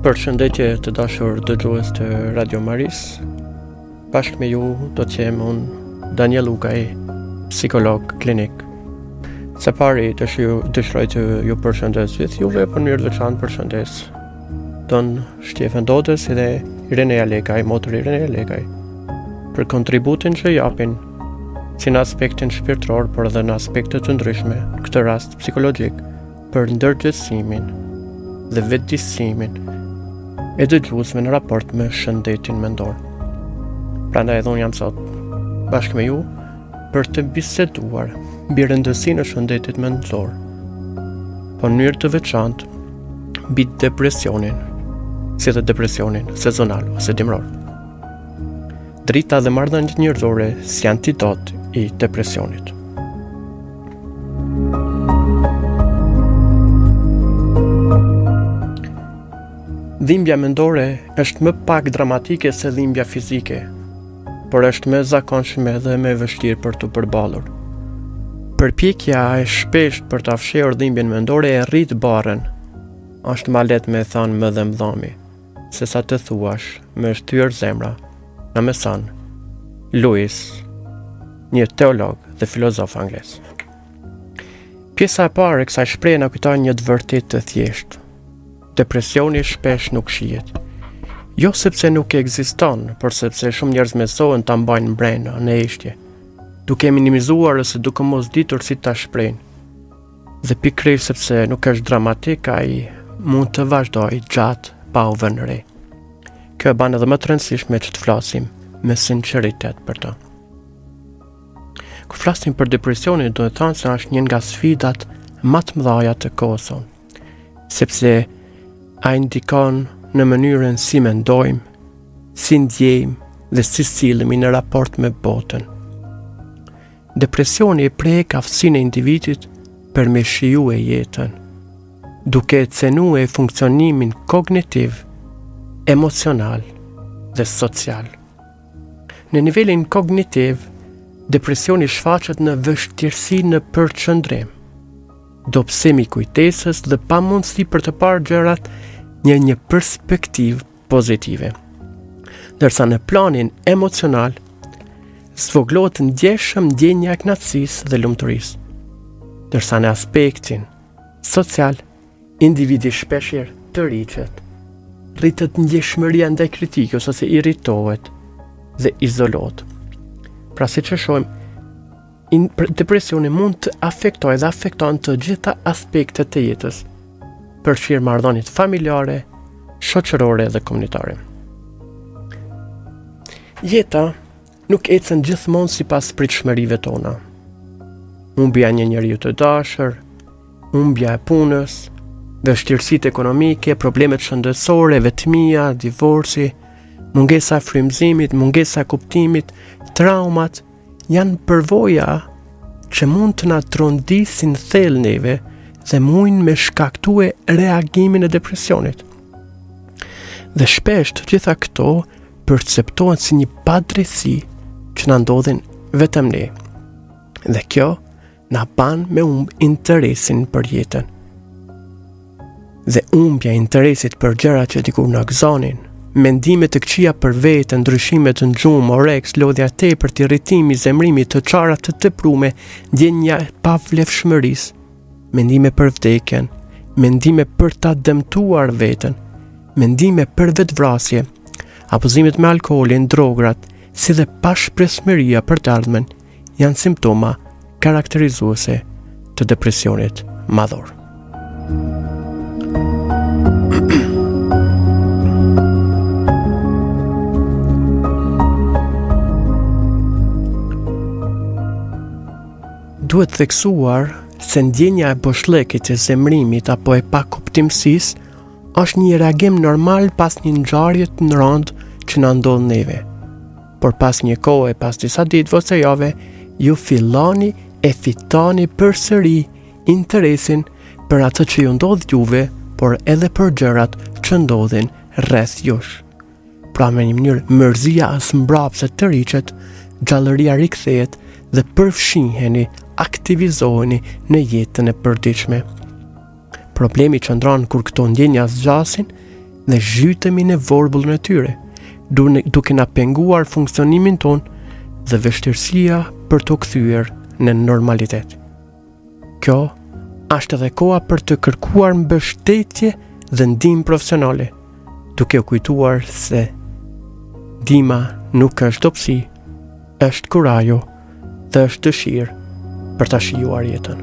Përshëndetje të dashur dëgjues të Radio Maris. Bashkë me ju do të jem unë Daniel Ugaj, psikolog klinik. Së pari dëshiroj të ju përshëndes gjithë juve, për mirë veçantë përshëndes Don Shtjefen Dodës dhe Irenea Legaj, motër Irenea Legaj, për kontributin që japin si në aspektin shpirtëror, por edhe në aspekte të ndryshme, në këtë rast psikologjik, për ndërgjegjësimin dhe vetëdijsimin e dëgjuesve në raport me shëndetin mendor. Prandaj edhe unë jam sot bashkë me ju për të biseduar mbi rëndësinë e shëndetit mendor, po në mënyrë të veçantë mbi depresionin, si dhe depresionin sezonal ose dimror. Drita dhe marrëdhëniet njerëzore si antidot i depresionit. Dhimbja mendore është më pak dramatike se dhimbja fizike, por është më zakonshme dhe më vështirë për të përballur. Përpjekja e shpeshtë për ta fshehur dhimbjen mendore e rrit barrën. Është më lehtë me thënë më dhe mdhami, se sa të thuash me shtyr zemra, na më thon Lewis, një teolog dhe filozof anglez. Pjesa e parë e kësaj shprehje na kujton një të vërtetë të thjeshtë. Depresioni shpesh nuk shihet. Jo sepse nuk ekziston, por sepse shumë njerëz mësohen ta mbajnë brenda në eshtje, duke minimizuar ose duke mos ditur si ta shprehin. Dhe pikërisht sepse nuk është dramatik, ai mund të vazhdojë gjatë pa u vënë re. Kjo e bën edhe më të rëndësishme që të flasim me sinqeritet për të. Kur flasim për depresionin, do të thonë se është një nga sfidat më të mëdha të kohës sonë, sepse ai ndikon në mënyrën si mendojmë, si ndjejmë dhe si sillemi në raport me botën. Depresioni e prek aftësinë e individit për me shijue jetën, duke cenue funksionimin kognitiv, emocional dhe social. Në nivelin kognitiv, depresioni shfaqet në vështirësi në përqendrim, dobësim i kujtesës dhe pamundësi për të parë gjërat në një perspektivë pozitive. Ndërsa në planin emocional, zvoglohet ndjeshëm ndjenja e kënaqësisë dhe lumturisë. Ndërsa në aspektin social, individi shpeshherë tërhiqet, rritet ndjeshmëria ndaj kritikës ose irritohet dhe izolohet. Pra siç e shohim, depresioni mund të afektojë dhe afekton të gjitha aspektet të jetës, përfshirë marrëdhëniet familjare, shoqërore dhe komunitare. Jeta nuk ecën gjithmonë sipas pritshmërive tona. Humbja një njeriu të dashur, humbja e punës, vështirësitë ekonomike, problemet shëndetësore, vetmia, divorci, mungesa e frymëzimit, mungesa e kuptimit, traumat janë përvoja që mund të na trondisin thellë neve dhe mujnë me shkaktue reagimin e depresionit. Dhe shpesh të gjitha këto perceptohen si një padrejtësi që na ndodhin vetëm ne. Dhe kjo na ban me interesin për jetën. Dhe humbja e interesit për gjërat që dikur na gëzonin, mendime të këqija për veten, ndryshime të gjumë, oreks, lodhja tepërt, irritimi, zemrimi, të çara të teprume, ndjenja e pavlefshmërisë, mendime për vdekjen, mendime për ta dëmtuar veten, mendime për vetvrasje, abuzimet me alkoolin, drograt, si dhe pashpresmëria për të ardhmen, janë simptoma karakterizuese të depresionit madhor. Duhet theksuar se ndjenja e boshllëkit, e zemrimit apo e pakuptimësisë është një reagim normal pas një ngjarje të rëndë që na ndodh neve. Por pas një kohe, pas disa ditëve ose jave, ju filloni e fitoni përsëri interesin për atë që ju ndodh juve, por edhe për gjërat që ndodhin rreth jush. Pra me një mënyrë mërzia as mbrapse tërhiqet, gjallëria rikthehet dhe përfshiheni, aktivizoheni në jetën e përditshme. Problemi qëndron kur këto ndjenja zgjasin dhe zhytemi në vorbullën e tyre, duke na penguar funksionimin ton dhe vështirësia për të kthyer në normalitet. Kjo është edhe koha për të kërkuar mbështetje dhe ndihmë profesionale, duke u kujtuar se ndihma nuk është dobësi, është kurajo dhe është dëshirë për ta shijuar jetën.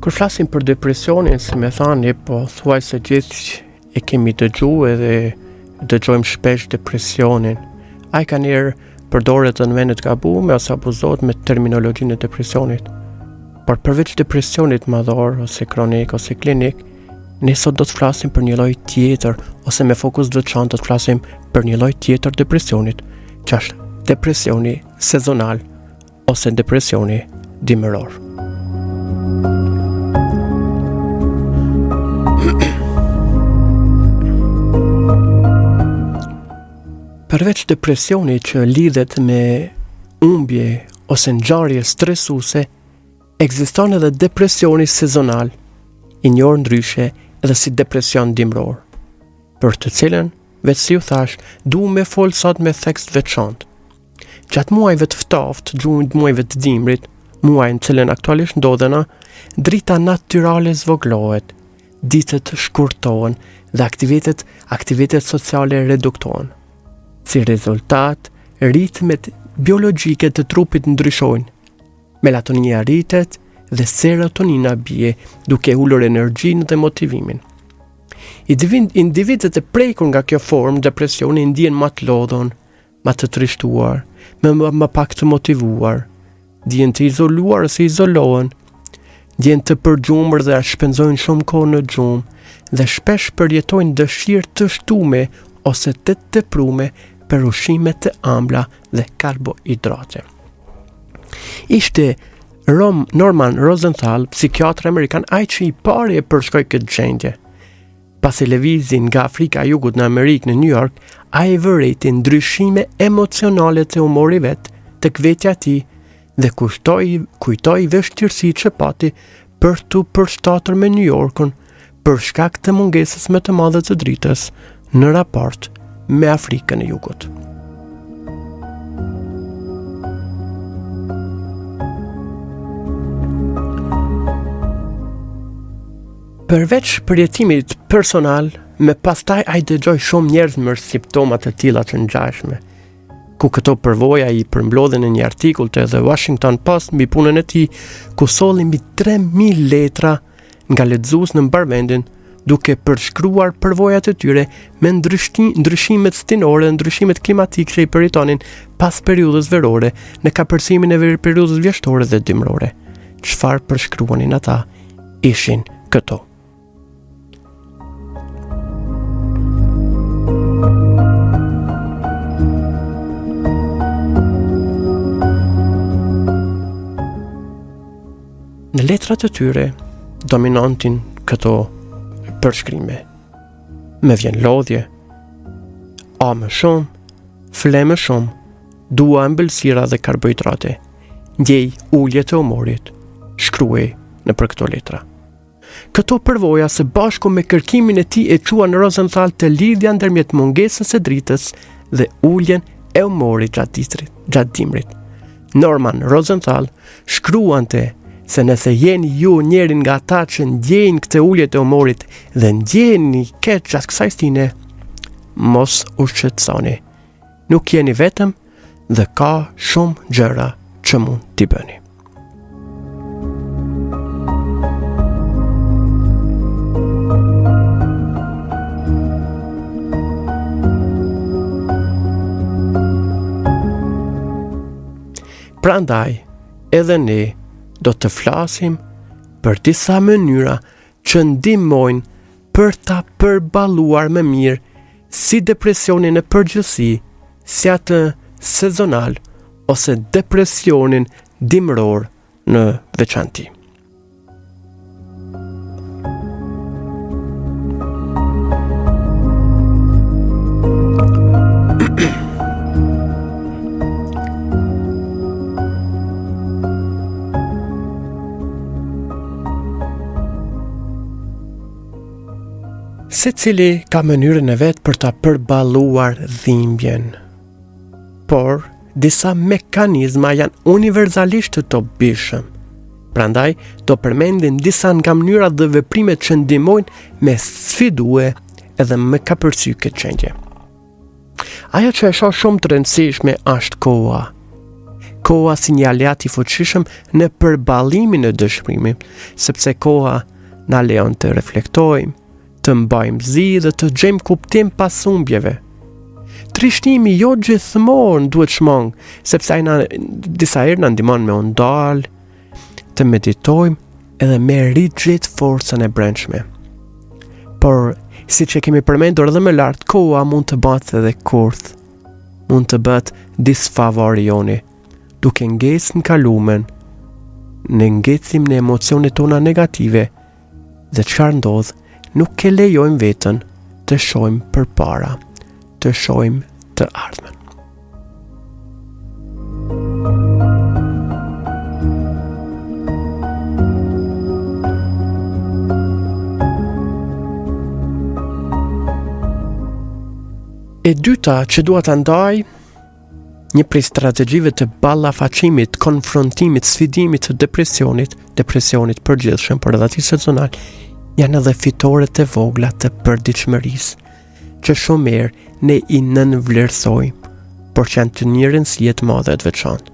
Kur flasim për depresionin, si me thani, po thuaj se gjithë e kemi dëgjuar edhe dëgjojmë shpesh depresionin. Ai ka njerë përdoret në vende të gabuara ose abuzohet me terminologjinë e depresionit. Por përveç depresionit madhor ose kronik ose klinik, ne sot do të flasim për një lloj tjetër ose me fokus të veçantë do të flasim për një lloj tjetër depresionit, që është depresioni sezonal ose depresioni dimëror. Përveç depresioni që lidhet me humbje ose ngjarje stresuese, ekziston edhe depresioni sezonal, i njohur ndryshe edhe si depresion dimror, për të cilën, vetë si u thash, duhem me fol sot me tekst veçantë. Gjatë muajve të ftoftë, gjuhën muajve të dimrit, muaj në cilën aktualisht ndodhena, drita natyrale zvoglohet, ditët shkurtohen dhe aktivitetet sociale reduktohen. Si rezultat, ritmet biologjike të trupit ndryshojnë. Melatonia rritet dhe serotonina bie, duke ulur energjinë dhe motivimin. Individët e prekur nga kjo formë depresioni ndihen më të lodhur, më të trishtuar, më pak të motivuar, ndjen të izoluar ose izolohen, ndjen të përgjumur dhe shpenzojnë shumë kohë në gjumë dhe shpesh përjetojnë dëshirë të shtume ose të teprume për ushqime të ëmbla dhe karbohidrate. Ishte Norman Rosenthal, psikiatër amerikan, ai që i pari e përshkroi këtë gjendje. Pasi lëvizi nga Afrika e Jugut në Amerikë në New York, ai vërejti ndryshime emocionale të humorit vet tek vetja e tij dhe kujtoi vështirësitë që pati për të përshtatur me New Yorkun për shkak të mungesës më të madhe të dritës në raport me Afrikën e Jugut. Përveç përjetimit personal, me pastaj ai dëgjoi shumë njerëz me simptoma të tilla të ngjashme. Ku këto përvoja i përmblodhen në një artikull të The Washington Post mbi punën e tij, ku solli mbi 3000 letra nga lexues në mbarvendin, duke përshkruar përvojat e tyre me ndryshimet stinore dhe ndryshimet klimatike që i përjetonin pas periudhës verore në kapërsimin e periudhës vjeshtore dhe dimrore. Çfarë përshkruanin ata ishin këto. Në letrat e tyre dominantin këto përshkrime. Me vjen lodhje, a më shumë, fle më shumë, dua ëmbëlsira dhe karbohidrate, ndjej ulje të humorit, shkruaj në për këto letra. Këto përvoja së bashku me kërkimin e tij e quan Rosenthal të lidhja ndërmjet mungesës së dritës dhe uljen e humorit gjatë dimrit. Norman Rosenthal shkruante se nëse jeni ju njerin nga ata që ndjejnë këtë ulje të humorit dhe ndjeni keq gjatë kësaj stine, mos u shqetësoni. Nuk jeni vetëm dhe ka shumë gjëra që mund t'i bëni. Prandaj, edhe ne do të flasim për disa mënyra që ndihmojnë për ta përballuar më mirë si depresionin në përgjithësi, si atë sezonal ose depresionin dimror në veçantë. Secili ka mënyrën e vet për ta përballuar dhimbjen. Por disa mekanizma janë universalisht të dobishëm. Prandaj do përmendim disa nga mënyrat dhe veprimet që ndihmojnë me sfidue edhe me kapërcy këtë gjendje. Ajo që e shoh shumë të rëndësishme është koha. Koha si një aleat i fuqishëm në përballimin e dëshpërimit, sepse koha na lejon të reflektojmë, të mbajmë zi dhe të gjejmë kuptim pas humbjeve. Trishtimi jo gjithmonë duhet shmang, sepse disa herë na ndihmon me u ndal, të meditojmë edhe me rigjet forcën e brendshme. Por, si që kemi përmendur edhe më lart, koha mund të bëhet edhe kurth, mund të bëhet disfavorioni, duke ngecë në kalumen, në ngecim në emocionet tona negative, dhe çfarë ndodh, nuk e lejojmë veten të shohim përpara, të shohim të ardhmen. E dyta që dua ta ndaj, një prej strategjive të ballafaqimit, konfrontimit, sfidimit të depresionit përgjithshëm, por edhe atij sezonal, janë edhe fitoret e vogla të përditshmërisë, që shumë herë ne i nënvlerësojmë, por që janë të një rëndësie të madhe të veçantë.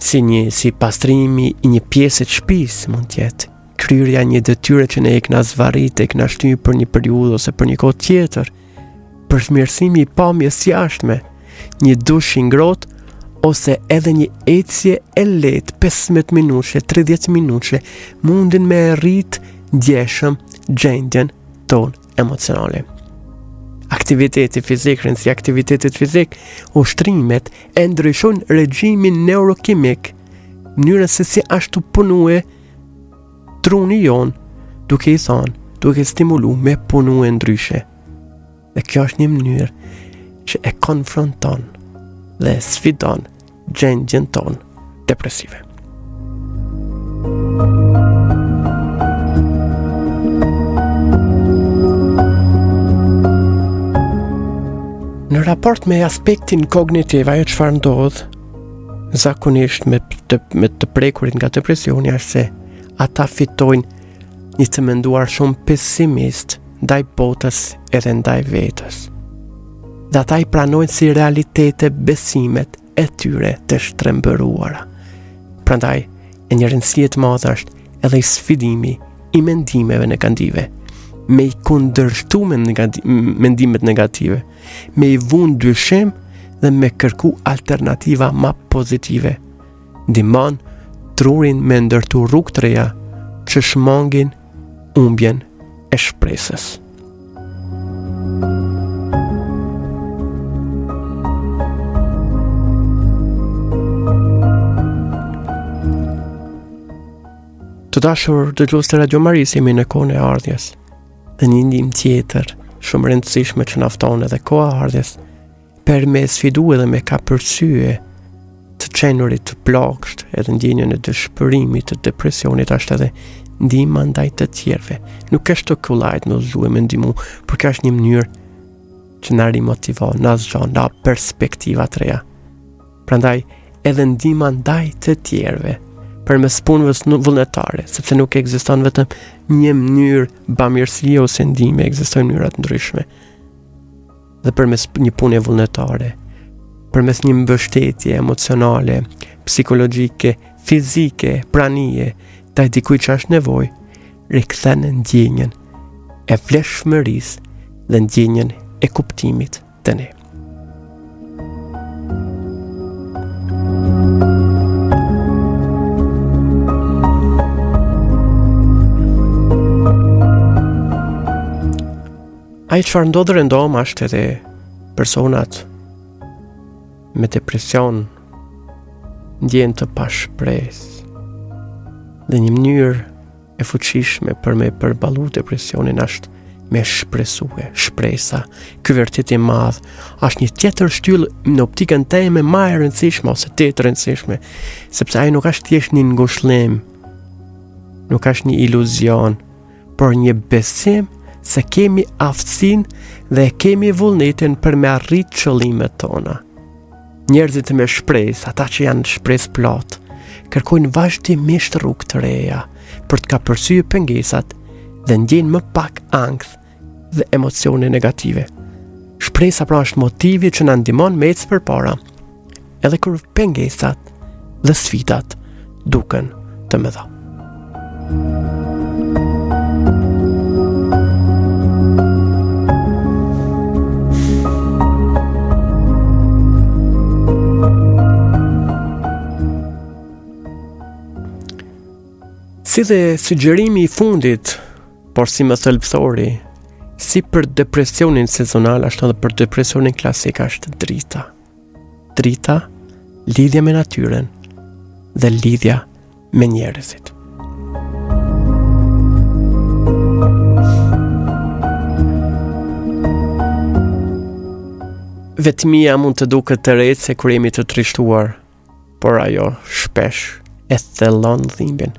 Si pastrimi i një pjesë të shtëpisë mund të jetë, kryerja një detyre që ne e kena zvarrit, e kena shtyr për një periudhë ose për një kohë tjetër, përmirësimi i pamjes jashtme, një dush i ngrohtë, ose edhe një ecje e lehtë 15 minutë, 30 minutë, mundin me rrit ndjeshëm gjendjen tonë emocionale. Aktiviteti fizik, rëndësia aktivitetit fizik, ushtrimet e ndryshojnë regjimin neurokimik, mënyrën se si ashtu punue truni jon, duke i thonë, duke stimulu me punue ndryshe. Dhe kjo është një mënyrë që e konfronton dhe sfidon gjendjen tonë depresive. Në raport me aspektin kognitiv, ajo çfarë ndodh zakonisht me të prekurit nga depresioni është se ata fitojnë një të menduar shumë pesimist ndaj botës edhe ndaj vetës. Dhe ata i pranojnë si realitete besimet e tyre të shtrembëruara. Prandaj, e një rëndësie të madhe është edhe i sfidimi i mendimeve negative, me i kundërshtu mendimet negative, me i vënë dyshim dhe me kërku alternativa më pozitive. Ndihmon trurin me ndërtu rrugë të reja që shmangin humbjen e shpresës. Të dashur dëgjues të Radio Maris, jemi në kohën e ardhjes. Dhe një ndihmë tjetër shumë rëndësishme që na fton edhe koha e ardhjes për me sfidu edhe me kapërcye të qenurit të plagësht, edhe ndjenjën e dëshpërimit, të depresionit, është edhe ndihma ndaj të tjerëve. Nuk është të kullajt me uzue me ndihmu, por kjo është një mënyrë që na rimotivon, na zgjon, na perspektiva të reja. Prandaj edhe ndihma ndaj të tjerëve përmes punëve vullnetare, sepse nuk ekziston vetëm një mënyrë bamirësie ose ndihme, ekzistojnë mënyra të ndryshme. Dhe përmes një pune vullnetare, përmes një mbështetje emocionale, psikologjike, fizike, pranie, ndaj dikujt që është nevojë, rikthen ndjenjen e vlefshmërisë dhe ndjenjen e kuptimit të ne. Ai çfarë ndodh rëndom është edhe personat me depresion ndjen të pashpresë. Dhe një mënyrë e fuqishme për me përballu depresionin është me shpresa. Ky vërtet i madh është një tjetër shtyllë në optikën time më e rëndësishme ose të rëndësishme, sepse ai nuk është thjesht një ngushëllim, nuk është një iluzion, por një besim se kemi aftësinë dhe kemi vullnetin për me arrit qëllimet tona. Njerëzit me shpresë, ata që janë shpresë plot, kërkojnë vazhdimisht rrugë të reja për të kapërcyer pengesat dhe ndjejnë më pak ankth dhe emocione negative. Shpresa pra është motivi që na ndihmon me ecë përpara, edhe kur pengesat dhe sfidat duken të mëdha. Si dhe sugjerimi i fundit, por si më thelbësori, si për depresionin sezonal, ashtu edhe për depresionin klasik është drita. Drita, lidhja me natyren dhe lidhja me njerëzit. Vetmia mund të duket të rece kur jemi të trishtuar, por ajo shpesh e thellon dhimbjen.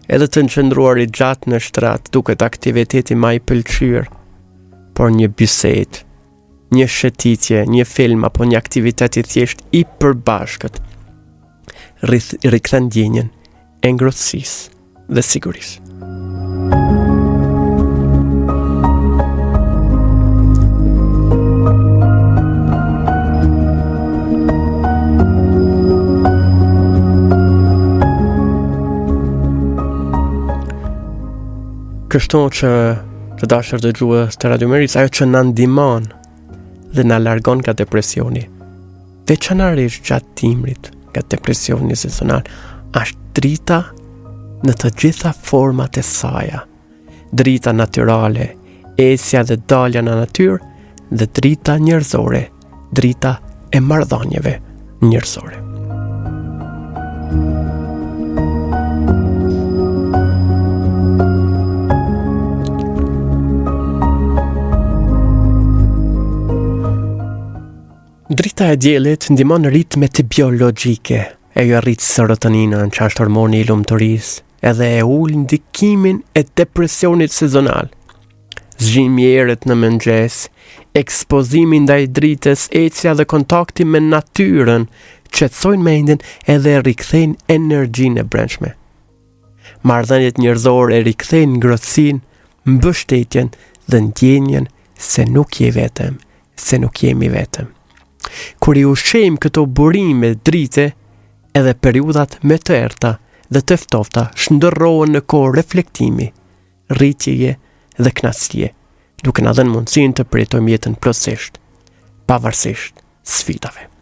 Edhe të nqëndruar i gjatë në shtrat duket aktiviteti ma i pëlqyer, por një bisedë, një shëtitje, një film apo një aktivitet i thjesht i përbashkët rikthen ndjenjen e ngrohtësisë dhe sigurisë. Kështu që të dashur dëgjues të Radio Meris, ajo që na ndihmon dhe na largon nga depresioni, veçanërisht gjatë dimrit, nga depresioni sezonal, është drita në të gjitha format e saj. Drita natyrale, ecja dhe dalja në natyrë, dhe drita njerëzore, drita e marrëdhënieve njerëzore. Drita e diellit ndihmon ritmet biologjike, e ju rrit serotoninën, që është hormoni i lumturisë, edhe e ul ndikimin e depresionit sezonal. Zgjimi i erët në mëngjes, ekspozimi ndaj dritës, ecja dhe kontakti me natyrën qetësojnë mendjen edhe rikthejnë energjinë e brendshme. Marrëdhëniet njerëzore rikthejnë ngrohtësinë, mbështetjen dhe ndjenjen se nuk je vetëm, se nuk jemi vetëm. Kur i ushqejmë këto burime drite, edhe periudhat më të errta dhe të ftofta shndërrohen në kohë reflektimi, rritjeje dhe kënaqësie, duke na dhënë mundësinë të përjetojmë jetën plotësisht, pavarësisht sfidave.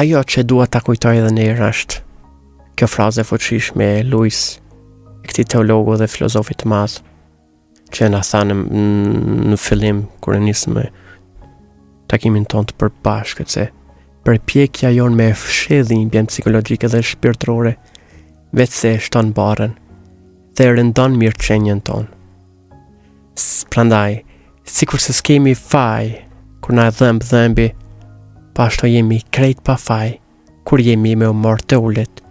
Ajo që dua ta kujtoj edhe një herë është kjo frazë e fuqishme e Louis, këtij teologu dhe filozofi të madh, që na tha në fillim kur nisëm takimin tonë të përbashkët se përpjekja jonë me fshi dhimbjen psikologjike dhe shpirtërore vetë se shton barën dhe rëndon mirëqenjen tonë. Prandaj, sikur se s'kemi faj kur na dhëmbi, pashto jemi krejt pa faj kur jemi me humor të ulët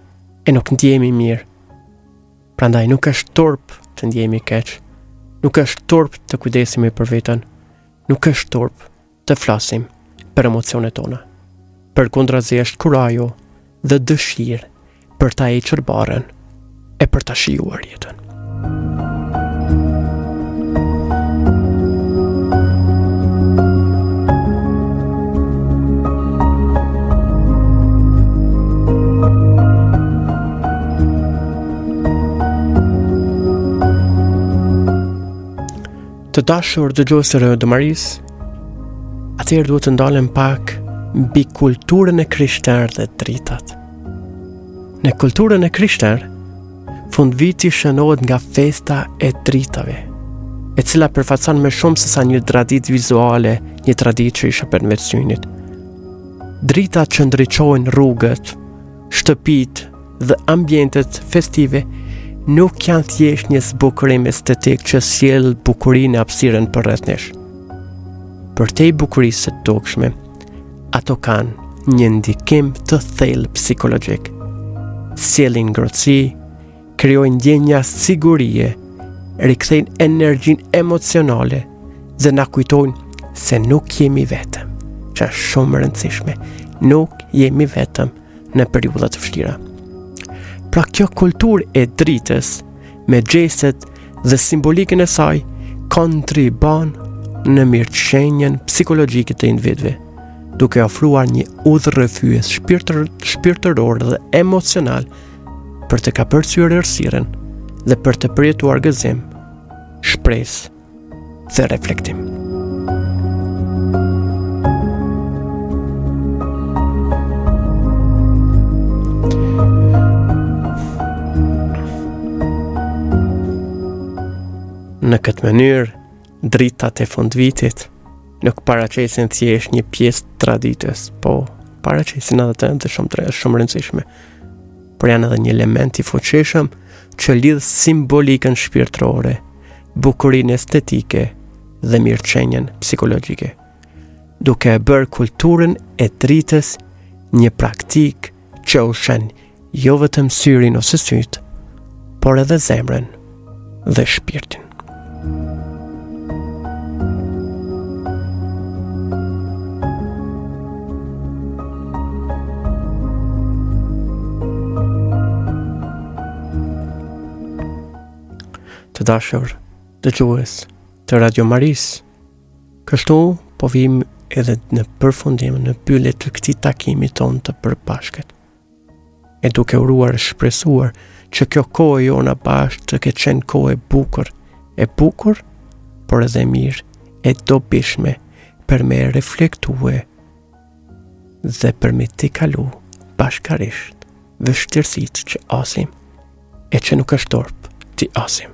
e nuk ndjehemi mirë. Prandaj nuk është turp të ndjehemi keq, nuk është turp të kujdesemi për veten, nuk është turp të flasim për emocionet tona. Përkundrazi është kurajo dhe dëshirë për ta hequr barën e për ta shijuar jetën. Të dashur dëgjues të Radio Maris, atëherë duhet të ndalem pak mbi kulturën e krishterë dhe dritat. Në kulturën e krishterë, fundviti shënohet nga festa e dritave, e cila përfaqëson më shumë se sa një traditë vizuale, një traditë që i shërbën veçynit. Dritat që ndriçojnë rrugët, shtëpitë dhe ambientet festive nuk janë thjesht një zbukurim estetik që sjell bukurinë e hapësirën përreth nesh. Për te bukurisë së dukshme, ato kanë një ndikim të thellë psikologjik. Sjellin ngrohtësi, krijojnë ndjenja sigurie, rikthejnë energjinë emocionale dhe na kujtojnë se nuk jemi vetëm, që është shumë e rëndësishme. Nuk jemi vetëm në periudha të vështira. Pra kjo kulturë e dritës, me gjestet dhe simbolikën e saj, kontribon në mirëqenjen psikologjike të individëve, duke ofruar një udhërrëfyes shpirtëror dhe emocional për të kapërcyer errësirën dhe për të përjetuar gëzim, shpresë dhe reflektim. Në këtë mënyrë, dritat e fundvitit nuk paraqesin thjesht një pjesë të traditës, po paraqesin edhe të shumë rëndësishme, por janë edhe një element i fuqishëm që lidh simbolikën shpirtërore, bukurinë estetike dhe mirëqenjen psikologjike, duke e bërë kulturën e dritës një praktik që ushen jo vetëm syrin ose syt, por edhe zemrën dhe shpirtin. Të dashur dëgjues të Radio Maris, kështu po vim edhe në përfundim në mbyllje të këtij takimi ton të përbashkët. E duke uruar shpresuar që kjo kohë jona bashkë të ketë qenë kohë e bukur, por edhe mirë, e dobishme për me reflektue dhe për me t'i kalu bashkarisht vështirësitë që asim e që nuk është torp t'i asim.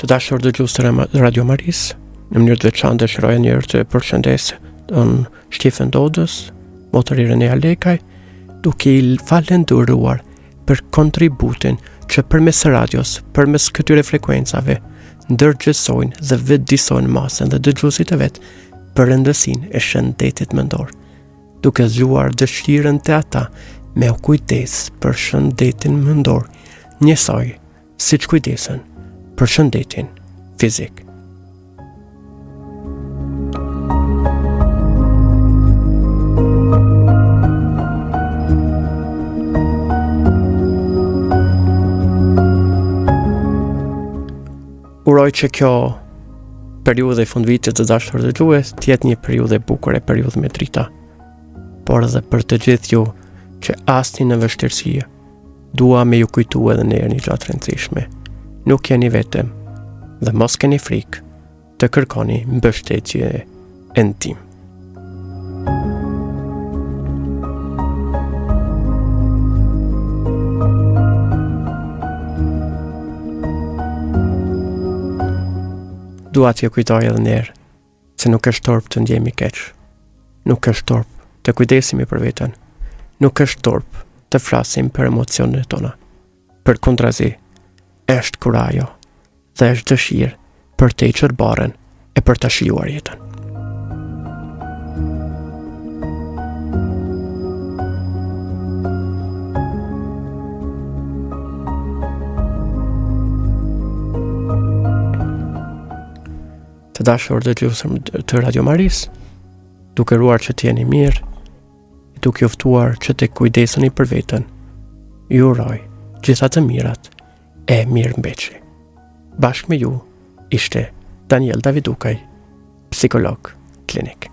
Të dashur dëgjues të Radio Maris, në mënyrë të veçantë dëshiroj njëherë të përshëndes Shtefën Dodës, motorirën e Alekaj, duke i falenderuar për kontributin që përmes radios, përmes këtyre frekuencave, ndërgjegjësojnë dhe vetëdijsojnë masën dhe dëgjuesit e vet për rëndësinë e shëndetit mendor, duke zgjuar dëshirën të ata me u kujdes për shëndetin mendor, njësoj siç kujdesen për shëndetin fizik. Uroj që kjo periudhë e fundvitit të dashur dëgjues të jetë një periudhë e bukur, e periudhë me drita, por edhe për të gjithë ju që asni në vështirësi, dua me ju kujtu edhe në një gjatë rëndësishme. Nuk jeni vetëm dhe mos keni frikë të kërkoni mbështetje e ndim. Dua t'ju kujtoj edhe një herë se nuk është torp të ndjemi keq. Nuk është torp të kujdesemi për veten. Nuk është torp të flasim për emocionet tona. Përkundrazi, është kurajo dhe është dëshirë për të hequr barrën e për të shijuar jetën. Të dashur dëgjues të Radio Maris, duke uruar që të jeni mirë, duke ju ftuar që të kujdeseni për veten, ju uroj gjitha të mirat e mirëmbëjtje. Bashkë me ju ishte Daniel Davidukaj, psikolog klinik.